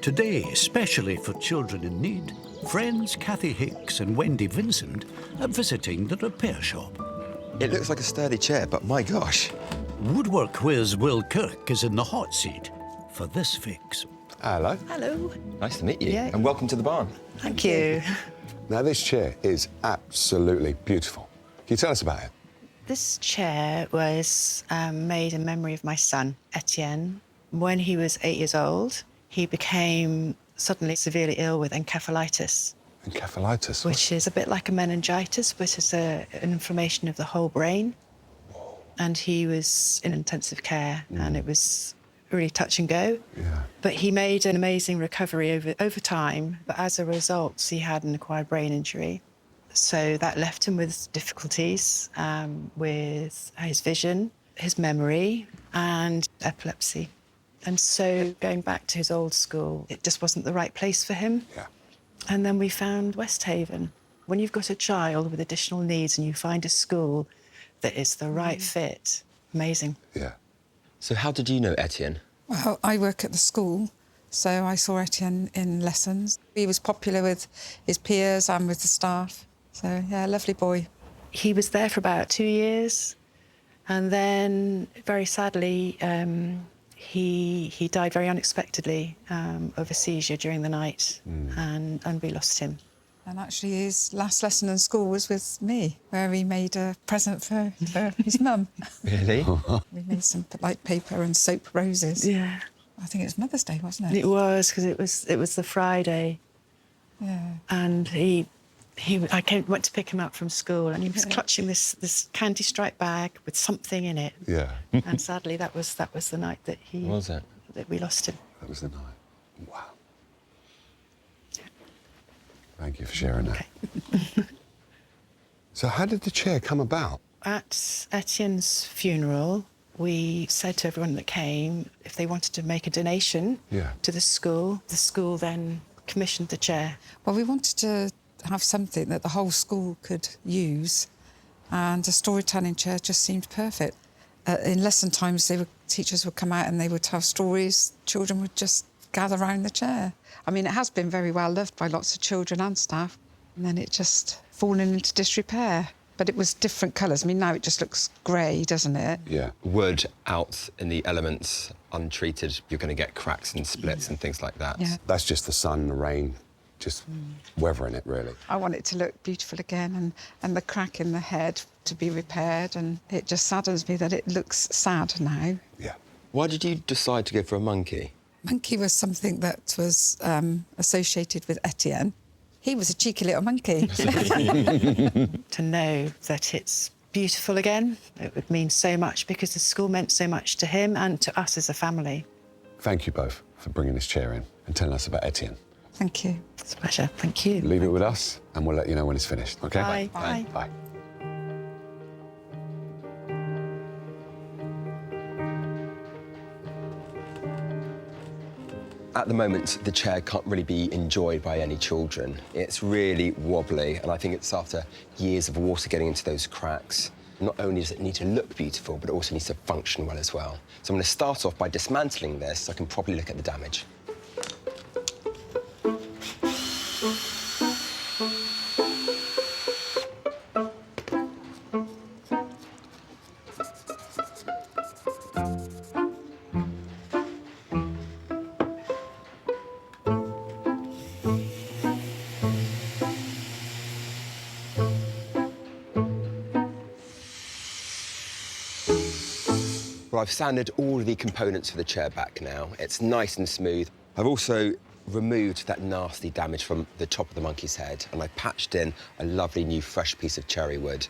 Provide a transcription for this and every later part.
Today, especially for children in need, friends Kathy Hicks and Wendy Vincent are visiting the repair shop. It looks like a sturdy chair, but my gosh. Woodwork whiz Will Kirk is in the hot seat for this fix. Hello. Hello. Nice to meet you. Yeah. And welcome to the barn. Thank you. Now, this chair is absolutely beautiful. Can you tell us about it? This chair was made in memory of my son, Etienne. When he was 8 years old, he became suddenly severely ill with encephalitis. Encephalitis? Which is a bit like a meningitis, but it's an inflammation of the whole brain. Whoa. And he was in intensive care, and it was really touch and go. Yeah. But he made an amazing recovery over time. But as a result, he had an acquired brain injury. So that left him with difficulties with his vision, his memory, and epilepsy. And so going back to his old school, it just wasn't the right place for him. Yeah. And then we found West Haven. When you've got a child with additional needs and you find a school that is the right fit, amazing. Yeah. So how did you know Etienne? Well, I work at the school, so I saw Etienne in lessons. He was popular with his peers and with the staff. So, yeah, lovely boy. He was there for about 2 years, and then, very sadly, he died very unexpectedly of a seizure during the night, and we lost him. And actually his last lesson in school was with me, where he made a present for his mum. Really? We made some polite paper and soap roses. Yeah. I think it was Mother's Day, wasn't it? It was, because it was the Friday. Yeah. And I went to pick him up from school, and he was clutching this candy striped bag with something in it. Yeah. And sadly, that was the night that that we lost him. That was the night. Wow. Thank you for sharing that. Okay. So how did the chair come about? At Etienne's funeral, we said to everyone that came if they wanted to make a donation to the school. The school then commissioned the chair. Well, we wanted to have something that the whole school could use, and a storytelling chair just seemed perfect. In lesson times, teachers would come out and they would tell stories. Children would just gather around the chair. I mean, it has been very well loved by lots of children and staff, and then it just fallen into disrepair. But it was different colours. I mean, now it just looks grey, doesn't it? Yeah. Wood out in the elements, untreated, you're going to get cracks and splits and things like that. Yeah. That's just the sun and the rain, just weathering it, really. I want it to look beautiful again, and the crack in the head to be repaired, and it just saddens me that it looks sad now. Yeah. Why did you decide to go for a monkey? Monkey was something that was associated with Etienne. He was a cheeky little monkey. To know that it's beautiful again, it would mean so much, because the school meant so much to him and to us as a family. Thank you both for bringing this chair in and telling us about Etienne. Thank you. It's a pleasure. Thank you. Leave it with us, and we'll let you know when it's finished, OK? Bye. Bye. Bye. At the moment, the chair can't really be enjoyed by any children. It's really wobbly, and I think it's after years of water getting into those cracks. Not only does it need to look beautiful, but it also needs to function well as well. So I'm going to start off by dismantling this so I can properly look at the damage. Well, I've sanded all of the components for the chair back now. It's nice and smooth. I've also removed that nasty damage from the top of the monkey's head, and I patched in a lovely new fresh piece of cherry wood.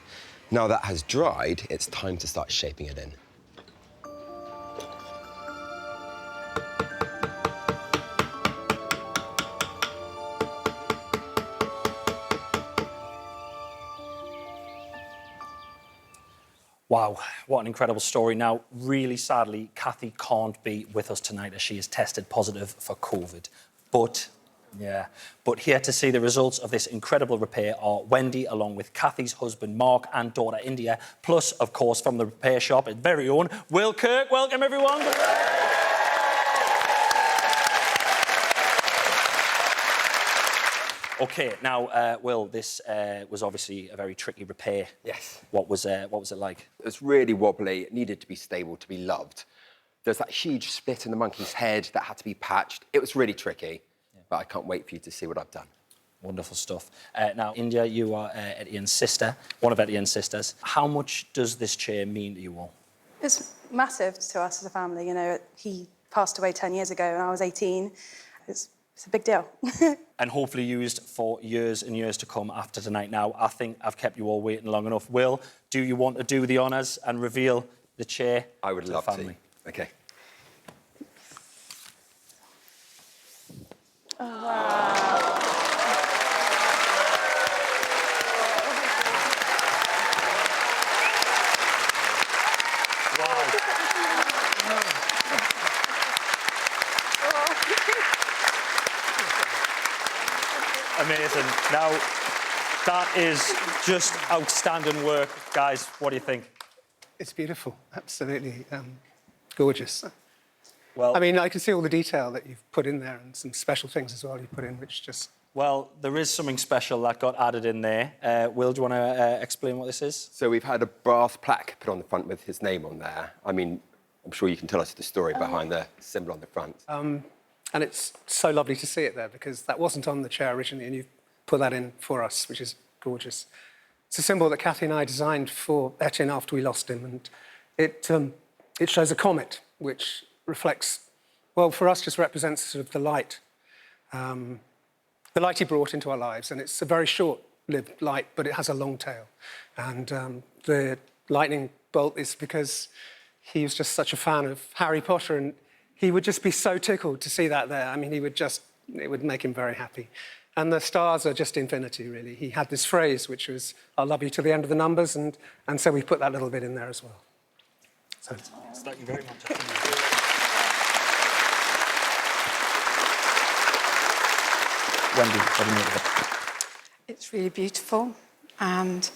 Now that has dried, it's time to start shaping it in. Wow, what an incredible story. Now, really sadly, Kathy can't be with us tonight as she is tested positive for COVID. But here to see the results of this incredible repair are Wendy, along with Kathy's husband, Mark, and daughter, India, plus, of course, from the repair shop, its very own, Will Kirk. Welcome, everyone. OK, now, Will, this was obviously a very tricky repair. Yes. What was it like? It was really wobbly. It needed to be stable to be loved. There's that huge split in the monkey's head that had to be patched. It was really tricky, but I can't wait for you to see what I've done. Wonderful stuff. Now, India, you are Etienne's sister, one of Etienne's sisters. How much does this chair mean to you all? It's massive to us as a family. You know, he passed away 10 years ago and I was 18. It's a big deal. And hopefully used for years and years to come after tonight. Now, I think I've kept you all waiting long enough. Will, do you want to do the honours and reveal the chair I would to love the family? to. OK. Amazing. Now, that is just outstanding work. Guys, what do you think? It's beautiful, absolutely gorgeous. Well, I mean, I can see all the detail that you've put in there and some special things as well you put in, which just... Well, there is something special that got added in there. Will, do you want to explain what this is? So we've had a brass plaque put on the front with his name on there. I mean, I'm sure you can tell us the story behind the symbol on the front. And it's so lovely to see it there because that wasn't on the chair originally and you've put that in for us, which is gorgeous. It's a symbol that Kathy and I designed for Etienne after we lost him, and it shows a comet, which reflects, well, for us, just represents sort of the light he brought into our lives, and it's a very short-lived light, but it has a long tail. And the lightning bolt is because he was just such a fan of Harry Potter, and he would just be so tickled to see that there. I mean, it would make him very happy. And the stars are just infinity, really. He had this phrase, which was, "I'll love you to the end of the numbers," and so we put that little bit in there as well. So Thank you very much. Wendy, what do you make of it? It's really beautiful, and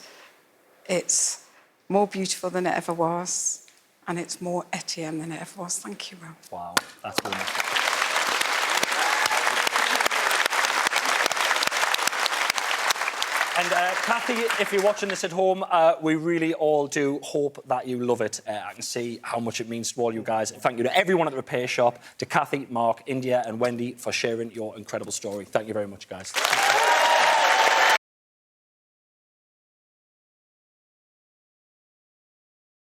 it's more beautiful than it ever was, and it's more Etienne than it ever was. Thank you, Will. Wow, that's wonderful. And Kathy, if you're watching this at home, we really all do hope that you love it. I can see how much it means to all you guys. Thank you to everyone at the repair shop, to Kathy, Mark, India and Wendy for sharing your incredible story. Thank you very much, guys.